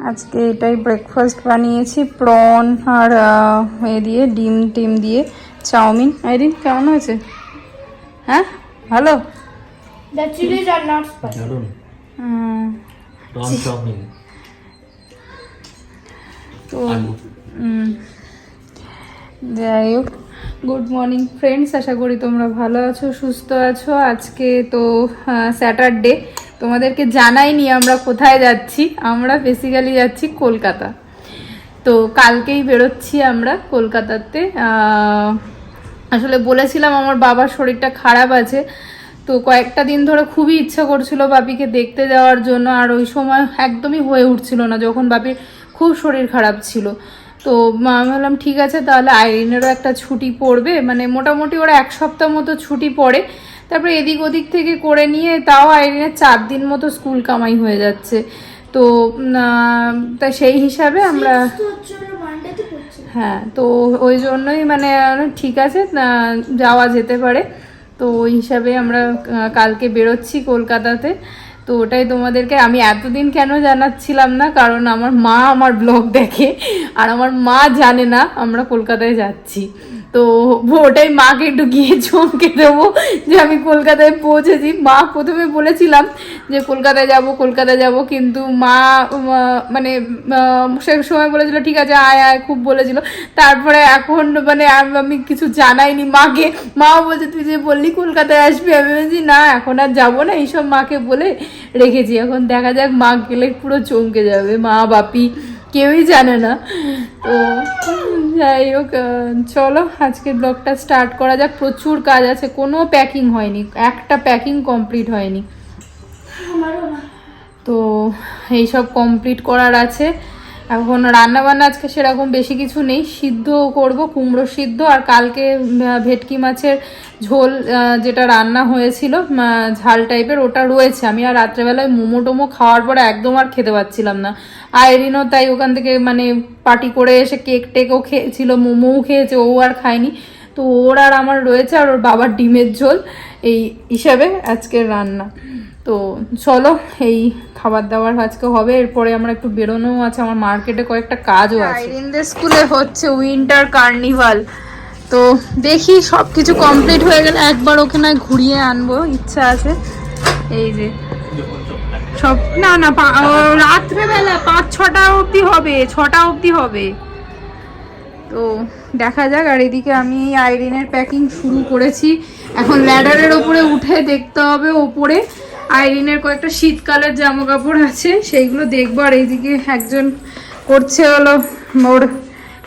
আজকে এটাই ব্রেকফাস্ট বানিয়েছি, প্রন আর এ দিয়ে ডিম টিম দিয়ে চাউমিন। আইরিন কেমন হয়েছে? হ্যাঁ ভালো। The chilies are not spicy. Prawn chopping. তো যাই হোক, গুড মর্নিং ফ্রেন্ডস, আশা করি তোমরা ভালো আছো, সুস্থ আছো। আজকে তো স্যাটারডে, তোমাদেরকে জানাইনি আমরা কোথায় যাচ্ছি। আমরা বেসিক্যালি যাচ্ছি কলকাতা। তো কালকেই বেরোচ্ছি আমরা কলকাতাতে। আসলে বলেছিলাম আমার বাবার শরীরটা খারাপ আছে, তো কয়েকটা দিন ধরে খুবই ইচ্ছা করছিল বাপিকে দেখতে যাওয়ার জন্য, আর ওই সময় একদমই হয়ে উঠছিল না যখন বাপির খুব শরীর খারাপ ছিল। তো আমি বললাম ঠিক আছে, তাহলে আইরিনেরও একটা ছুটি পড়বে, মানে মোটামুটি ওরা 1 সপ্তাহ মতো ছুটি পড়ে, তারপরে এদিক ওদিক থেকে করে নিয়ে তাও আইরিনের 4 দিন মতো স্কুল কামাই হয়ে যাচ্ছে। তো তা সেই হিসাবে আমরা, হ্যাঁ, তো ওই জন্যই মানে ঠিক আছে যাওয়া যেতে পারে। তো ওই হিসাবে আমরা কালকে বেরোচ্ছি কলকাতাতে। তো ওটাই তোমাদেরকে আমি এতদিন কেন জানাচ্ছিলাম না, কারণ আমার মা আমার ব্লগ দেখে, আর আমার মা জানে না আমরা কলকাতায় যাচ্ছি। তো ওটাই মাকে একটু গিয়ে চমকে দেবো যে আমি কলকাতায় পৌঁছেছি। মা প্রথমে বলেছিলাম যে কলকাতায় যাব, কিন্তু মা মানে সে সময় বলেছিল ঠিক আছে আয় আয়, খুব বলেছিল। তারপরে এখন মানে আমি কিছু জানাইনি মাকে, মাও বলছে তুই যে বললি কলকাতায় আসবি, আমি বলছি না এখন আর যাবো না, এইসব মাকে বলে রেখেছি। এখন দেখা যাক, মা গেলে পুরো চমকে যাবে, মা বাপি কেউই জানে না। তো যাই হোক, চলো আজকের ব্লগটা স্টার্ট করা যাক। প্রচুর কাজ আছে, কোনো প্যাকিং হয়নি, একটা প্যাকিং কমপ্লিট হয়নি। তো এইসব কমপ্লিট করার আছে। এখন রান্নাবান্না আজকে সেরকম বেশি কিছু নেই, সিদ্ধ করব, কুমড়ো সিদ্ধ, আর কালকে ভেটকি মাছের ঝোল যেটা রান্না হয়েছিল ঝাল টাইপের, ওটা রয়েছে। আমি আর রাত্রেবেলায় মোমো টোমো খাওয়ার পরে একদম আর খেতে পাচ্ছিলাম না। আইরিনও তাই ওখান থেকে মানে পার্টি করে এসে কেক টেকও খেয়েছিল, মোমোও খেয়েছে, ও আর খায়নি। তো ওর আর আমার রয়েছে, আর ওর বাবার ডিমের ঝোল, এই হিসাবে আজকের রান্না। তো চলো এই খাবার দাবার আজকে হবে, এরপরে আমরা একটু বেরোনোও আছে, আমার মার্কেটে কয়েকটা কাজও আছে। আইরিনদের স্কুলে হচ্ছে উইন্টার কার্নিভাল, তো দেখি সব কিছু কমপ্লিট হয়ে গেলে একবার ওখানে ঘুরিয়ে আনবো, ইচ্ছা আছে। এই যে সব না রাত্রেবেলা 5-6টা অবধি হবে, 6টা অবধি হবে। তো দেখা যাক। আর এদিকে আমি আইরিনের প্যাকিং শুরু করেছি, এখন ল্যাডারের ওপরে উঠে দেখতে হবে ওপরে আইরিনের কয়েকটা শীতকালের জামা কাপড় আছে, সেইগুলো দেখবো। আর এইদিকে একজন করছে হলো ওর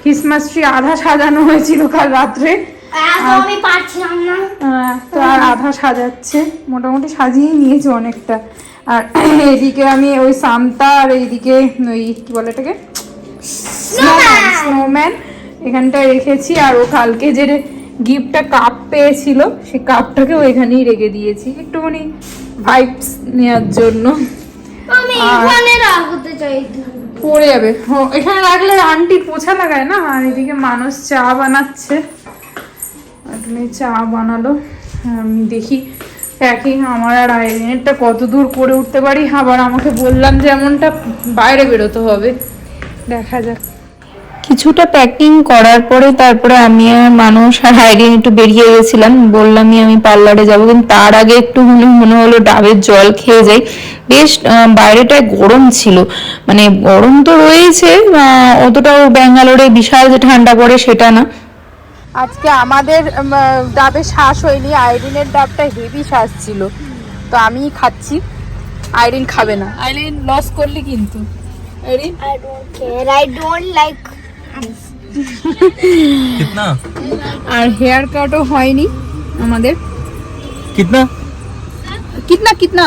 ক্রিসমাস ট্রি আধা সাজানো হয়েছিল কাল রাত্রে, তো আর আধা সাজাচ্ছে, মোটামুটি সাজিয়ে নিয়েছে অনেকটা। আর এইদিকে আমি ওই সান্তা, আর এইদিকে ওই কি বলে এটাকে স্নোম্যান এখানটায় রেখেছি। আর ও কালকে যে গিফটটা কাপ পেয়েছিল, সেই কাপটাকে ওইখানেই রেখে দিয়েছি একটুখানি ভাইবস নেওয়ার জন্য। পড়ে যাবে, এখানে রাখলে আন্টি পোছা লাগায় না। আর এদিকে মানুষ চা বানাচ্ছে, চা বানালো। আমি দেখি প্যাকিং আমার আর আইরিনেরটা কত দূর করে উঠতে পারি। আবার আমাকে বললাম যে এমনটা বাইরে বেরোতে হবে, দেখা যাক। কিছুটা প্যাকিং করার পরে তারপরে আমি আর মানুষ আর আইরিন একটু বেরিয়ে গেছিলাম, বললামই আমি পার্লারে যাবো, কিন্তু তার আগে একটু মনে হলো ডাবের জল খেয়ে যাই। বেশ বাইরেটায় গরম ছিল, মানে গরম তো রয়েছে, অতটাও ব্যাঙ্গালোরে বিশাল যে ঠান্ডা পড়ে সেটা না। আজকে আমাদের ডাবে শ্বাস হয়নি, আইরিনের ডাবটা হেভি শ্বাস ছিল, তো আমিই খাচ্ছি, আইরিন খাবে না। আইরিন লস করলি কিন্তু। Irin I don't care. I don't like कितना আর হেয়ার কাটও হয়নি আমাদের। कितना কিতনা কিতনা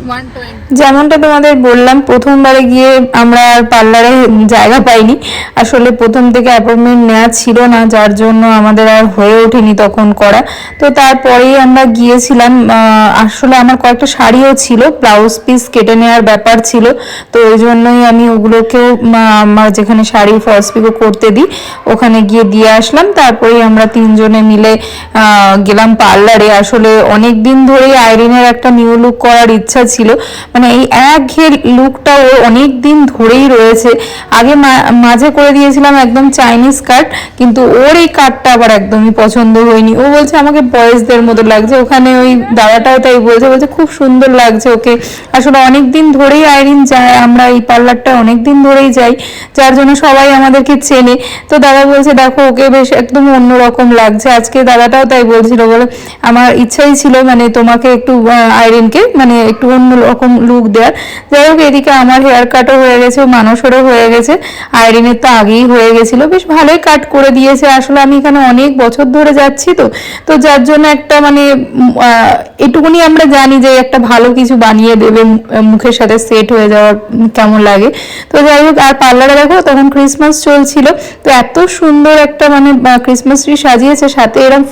120। যেমনটা তোমাদের বললাম, প্রথমবারে গিয়ে আমরা আর পার্লারে জায়গা পাইনি। আসলে প্রথম থেকে অ্যাপয়েন্টমেন্ট নেওয়া ছিল না, যার জন্য আমাদের আর হয়ে ওঠেনি তখন করা। তো তারপরেই আমরা গিয়েছিলাম। আসলে আমার কয়েকটা শাড়িও ছিল, ব্লাউজ পিস কেটে নেওয়ার ব্যাপার ছিল, তো ওই জন্যই আমি ওগুলোকেও আমার যেখানে শাড়ি ফলস পিকো করতে দিই ওখানে গিয়ে দিয়ে আসলাম। তারপরেই আমরা 3 জনে মিলে গেলাম পার্লারে। আসলে অনেক দিন ধরেই আইরিনের একটা নিউ লুক করার ইচ্ছা ছিল, লাগছিল, মানে এই একঘেয়ে লুকটা ও অনেক দিন ধরেই রয়েছে। আগে মাঝে করে দিয়েছিলাম একদম চাইনিজ কাট, কিন্তু ওর এই কাটটা আবার একদমই পছন্দ হয়নি। ও বলছে আমাকে বয়েজদের মতো লাগছে। ওখানে ওই দাদাটাও তাই বলছে খুব সুন্দর লাগছে ওকে। আসলে অনেক দিন ধরেই আইরিন যায়, আমরা এই পার্লারটা অনেক দিন ধরেই যাই, যার জন্য সবাই আমাদেরকে চেনে। তো দাদা বলছে দেখো ওকে বেশ একদম অন্যরকম লাগছে। আজকে দাদাটাও তাই বলছিল, বলে আমার ইচ্ছাই ছিল মানে তোমাকে একটু আইরিনকে মানে একটু অন্যরকম লুক দেওয়ার। যাই হোক এদিকে আমার হেয়ার কাটও হয়ে গেছে, মানুষেরও হয়ে গেছে, আইরিনের তো আগেই হয়ে গেছিল, বেশ ভালোই কাট করে দিয়েছে। আসলে আমি এখানে অনেক বছর ধরে যাচ্ছি, তো যার জন্য একটা মানে এটুকুনি আমরা জানি যে একটা ভালো কিছু বানিয়ে দেবে, মুখের সাথে সেট হয়ে যাওয়ার কেমন লাগে। তো যাই হোক, আর পার্লারে দেখো তখন ক্রিসমাস চলছিল, তো এত সুন্দর একটা মানে ক্রিসমাস ট্রি সাজিয়েছে, সাথে এরকম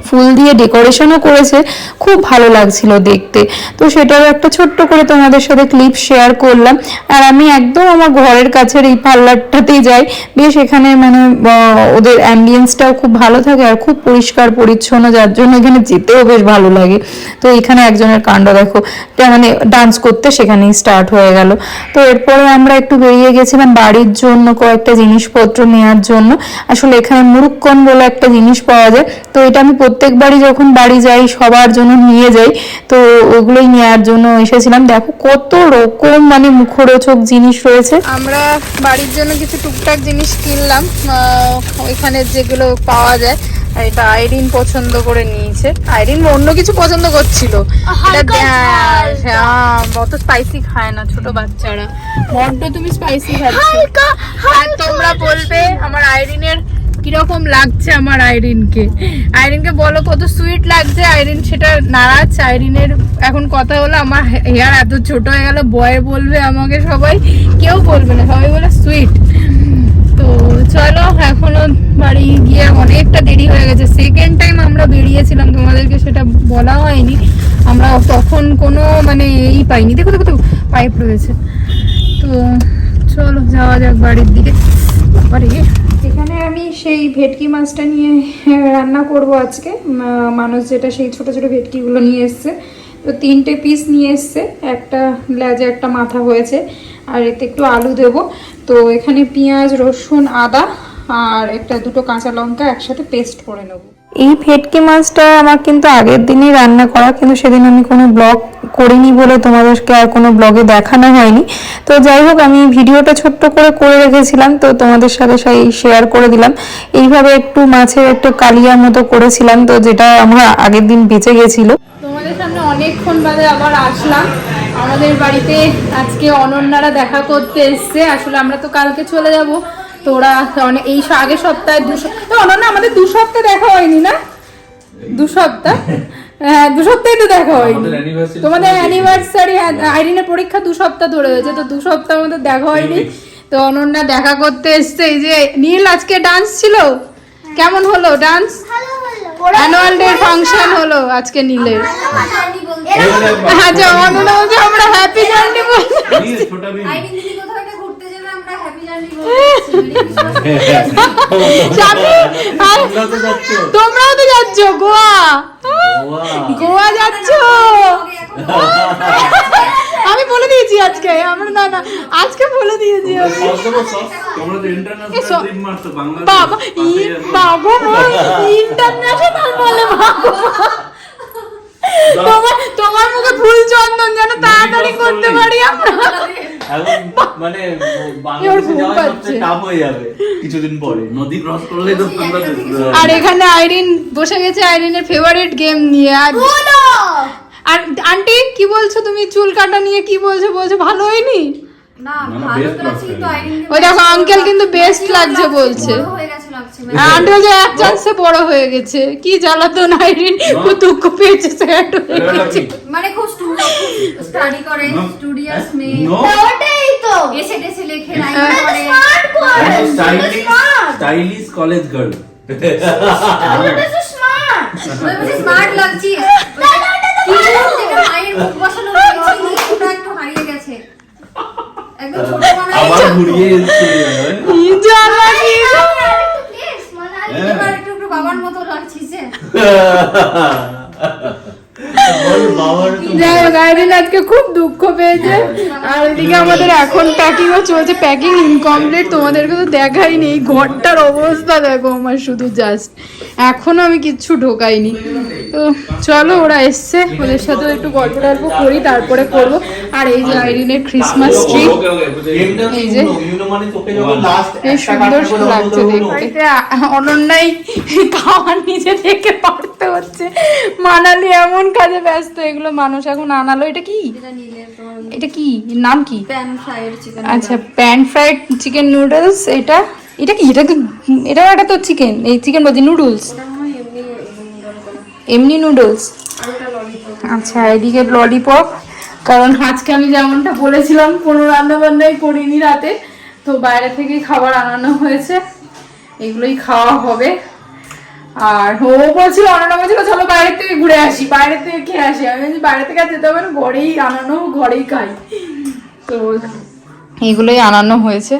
ফুল দিয়ে ডেকোরেশনও করেছে, খুব ভালো লাগছিল দেখতে। তো সেটারও একটা ছোট্ট করে তোমাদের সাথে ক্লিপ শেয়ার করলাম। আর আমি একদম আমার ঘরের কাছের এই পার্লারটাতেই যাই, বেশ এখানে মানে ওদের অ্যাম্বিয়েন্সটাও খুব ভালো থাকে আর খুব পরিষ্কার পরিচ্ছন্ন, যার জন্য এখানে যেতেও বেশ ভালো লাগে। তো এখানে একজনের কাণ্ড দেখো, মানে ডান্স করতে সেখানেই স্টার্ট হয়ে গেল। তো এরপরে আমরা একটু বেরিয়ে গেছিলাম বাড়ির জন্য কয়েকটা জিনিসপত্র নেওয়ার জন্য। আসলে এখানে মুরুক্কন বলে একটা জিনিস পাওয়া যায়, তো এটা আমি প্রত্যেকবারই যখন বাড়ি যাই সবার জন্য নিয়ে যাই, তো ওগুলোই নেওয়ার জন্য এসেছিলাম। দেখো কত রকম মানে মুখরোচক জিনিস রয়েছে। আমরা বাড়ির জন্য কিছু টুকটাক জিনিস কিনলাম ওইখানে যেগুলো পাওয়া যায়। আর এটা আইরিন পছন্দ করে নিয়েছে, আইরিন অন্য কিছু পছন্দ করছিল, অত স্পাইসি খায় না ছোট বাচ্চারা, বড্ড তুমি স্পাইসি খাচ্ছ। আর তোমরা বলবে আমার আইরিনের কিরকম লাগছে, আমার আইরিনকে বলো কত সুইট লাগছে। আইরিন সেটা নারাজ। আইরিনের এখন কথা হলো আমার হেয়ার এত ছোট হয়ে গেল, বয় বলবে আমাকে সবাই, কেউ বলবে না, সবাই বলে সুইট। তো চলো এখনো বাড়ি গিয়ে অনেকটা দেরি হয়ে গেছে। সেকেন্ড টাইম আমরা বেরিয়েছিলাম, তোমাদেরকে সেটা বলা হয়নি, আমরা তখন কোনো মানে এই পাইনি। দেখো দেখো দেখো পাইপ রয়েছে। তো চলো যাওয়া যাক বাড়ির দিকে। আরে এখানে আমি সেই ভেটকি মাছটা নিয়ে রান্না করব আজকে। মানুষ যেটা সেই ছোট ছোট ভেটকিগুলো নিয়ে এসছে, তো 3টে পিস নিয়ে এসছে, একটা লেজে একটা মাথা হয়েছে, আর এতে একটু আলু দেব। তো এখানে পেঁয়াজ রসুন আদা আর দুটো কাঁচা লঙ্কা একসাথে পেস্ট করে নেব। এই ভেটকি মাছটা আমার কিন্তু আগের দিনই রান্না করা, কিন্তু সেদিন আমি কোনো ব্লগ করিনি বলে তোমাদেরকে আর কোনো ব্লগে দেখানো হয়নি। তো যাই হোক আমি ভিডিওটা ছোট্ট করে রেখেছিলাম, তো তোমাদের সাথে শেয়ার করে দিলাম। এইভাবে একটু মাছের একটু কালিয়ার মতো করেছিলাম, তো যেটা আমরা আগের দিন বেঁচে গেছিল। তোমাদের সামনে অনেকক্ষণ বাদে আবার আসলাম। আমাদের বাড়িতে আজকে অনন্যারা দেখা করতে এসছে। আসলে আমরা তো কালকে চলে যাব, তো ওরা এই আগের সপ্তাহে অনন্যা আমাদের 2 সপ্তাহ দেখা হয়নি না, 2 সপ্তাহ, হ্যাঁ 2 সপ্তাহে তো দেখা হয়নি। তোমাদের অ্যানিভার্সারি, আইরিনের পরীক্ষা 2 সপ্তাহ ধরে হয়েছে, তো 2 সপ্তাহ আমাদের দেখা হয়নি। তো অনন্যা দেখা করতে এসছে। এই যে নীল আজকে ডান্স ছিল, কেমন হলো ডান্স? অ্যানুয়াল ডে ফাংশন হলো আজকে নীলের। আচ্ছা অনন্যা বলছে আমরা হ্যাপি জার্নি বলছি। তোমরাও তো যাচ্ছ গোয়া যাচ্ছ। আমি বলে দিয়েছি আজকে, আমরা না আজকে বলে দিয়েছি বাবা ইন্টারন্যাশনাল বলে। তোমার মুখে ফুল চন্দন যেন তাড়াতাড়ি করতে পারি আমরা। মানে বাংলাদেশে যাওয়া সবচেয়ে টাফ হয়ে যাবে কিছুদিন পরে, নদী ক্রস করলে তো আর এখানে আইরিন বসে গেছে আইরিনের ফেভারিট গেম নিয়ে। আর আন্টি কি বলছো তুমি? চুল কাটা নিয়ে কি বলছো? ভালো হয়নি না, ভালো তো আছে তো আইরিন। ওই দেখো আঙ্কেল কিন্তু বেস্ট লাগছে বলছে। আন্টি বলছে এক চান্সে বড় হয়ে গেছে। কি জ্বালাতন আইরিন, খুব দুঃখ পেয়েছে, স্যাড হয়ে গেছে। মানে খুব স্টাডি করে, স্টুডিয়াস মেয়ে, ওটাই তো এসে লেখে, রাইট করে, স্টাইলিশ কলেজ গার্ল। স্মার্ট লাগছিস। কি যেটা মায়ের মুখ বসানো হয়েছে ওটা একটু হারিয়ে গেছে, একদম ছোট বানাই আবার ঘুরিয়ে এসেছে। কি জ্বালা কি এবার একটু বাবার মতো লাগছিস। বাবার তো যাই হোক, আইরিন আজকে খুব দুঃখ পেয়েছে। আর ওইদিকে আমাদের এখন প্যাকিংও চলছে, প্যাকিং ইনকমপ্লিট, তোমাদেরকে তো দেখাই নেই। ঘরটার অবস্থা দেখো আমার, শুধু জাস্ট এখনো আমি কিচ্ছু ঢোকাইনি। তো চলো, ওরা এসছে, ওদের সাথে একটু গল্প টল্প করি, তারপরে করবো। আর এই যে আইরিনের ক্রিসমাস ট্রি, এই যে মানে তোকে যখন লাস্ট বেশ সুন্দর লাগছে দেখতে। অনন্যাই খাওয়ার নিজে থেকে পারতে হচ্ছে, মানালি এমন কাজে ব্যস্ত। এগুলো মানুষ এখন আনালো। এটা কি, এটা কি, নাম কি? Pan fried chicken. আচ্ছা, প্যান ফ্রাইড চিকেন নুডলস। এটা এটা কি, এটা কি, এটা একটা তো চিকেন, এই চিকেন বলছি নুডলস, এমনি নুডলস। আচ্ছা, এদিকে ললিপপ, কারণ আজকে আমি যেমনটা বলেছিলাম কোনো রান্না বান্নাই করিনি রাতে, তো বাইরে থেকে খাবার আনানো হয়েছে, এগুলোই খাওয়া হবে। আর ও বলছিল, অনন্যা বলছিল চলো বাইরে থেকে ঘুরে আসি, বাইরে থেকে খেয়ে আসি। আমি বলছি বাইরে থেকে আর যেতে হবে না, ঘরেই আনানো, ঘরেই খাই। তো এগুলোই আনানো হয়েছে।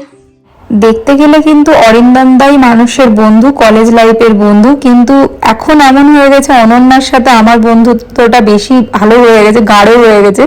দেখতে গেলে কিন্তু অরিন্দমদাই মানুষের বন্ধু, কলেজ লাইফের বন্ধু, কিন্তু এখন এমন হয়ে গেছে অনন্যার সাথে আমার বন্ধুত্বটা বেশি ভালো হয়ে গেছে, গাঢ় হয়ে গেছে।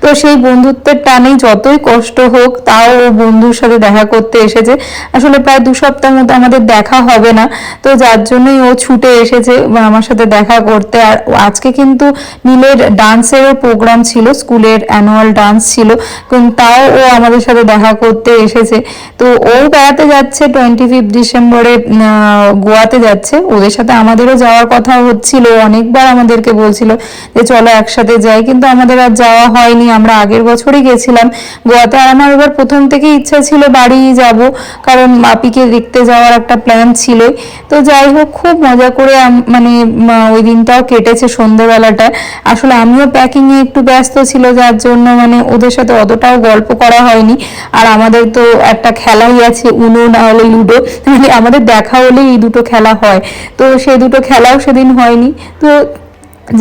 তো সেই বন্ধুত্বের টানেই যতই কষ্ট হোক তাও ও বন্ধুর সাথে দেখা করতে এসেছে। আসলে প্রায় 2 সপ্তাহ মতো আমাদের দেখা হবে না, তো যার জন্যই ও ছুটে এসেছে আমার সাথে দেখা করতে। আর আজকে কিন্তু নীলের ডান্সেরও প্রোগ্রাম ছিল, স্কুলের অ্যানুয়াল ডান্স ছিল, কিন্তু তাও ও আমাদের সাথে দেখা করতে এসেছে। তো ও বেড়াতে যাচ্ছে 25 ডিসেম্বরে, গোয়াতে যাচ্ছে। ওদের সাথে আমাদেরও যাওয়ার কথা হচ্ছিল, অনেকবার আমাদেরকে বলছিল যে চলো একসাথে যাই, কিন্তু আমাদের আর যাওয়া হয়নি। আমরা আগের বছরই গেছিলাম গোয়াতে। আর আমার এবার প্রথম থেকে ইচ্ছা ছিল বাড়ি যাব, কারণ মাপিকে দেখতে যাওয়ার একটা প্ল্যান ছিলই। তো যাই হোক, খুব মজা করে মানে ওই দিনটাও কেটেছে, সন্ধ্যেবেলাটা। আসলে আমিও প্যাকিংয়ে একটু ব্যস্ত ছিল, যার জন্য মানে ওদের সাথে অতটাও গল্প করা হয়নি। আর আমাদের তো একটা খেলাই আছে, উনো না হলে লুডো, মানে আমাদের দেখা হলে এই দুটো খেলা হয়, তো সেই দুটো খেলাও সেদিন হয়নি। তো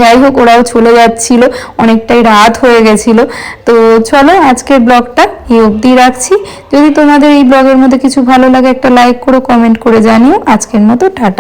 যাই হোক, ওরাও চলে যাচ্ছিল, অনেকটাই রাত হয়ে গেছিল। তো চলো, আজকের ব্লগটা এই অবধি রাখছি। যদি তোমাদের এই ব্লগের মধ্যে কিছু ভালো লাগে একটা লাইক করো, কমেন্ট করে জানিও। আজকের মতো টাটা।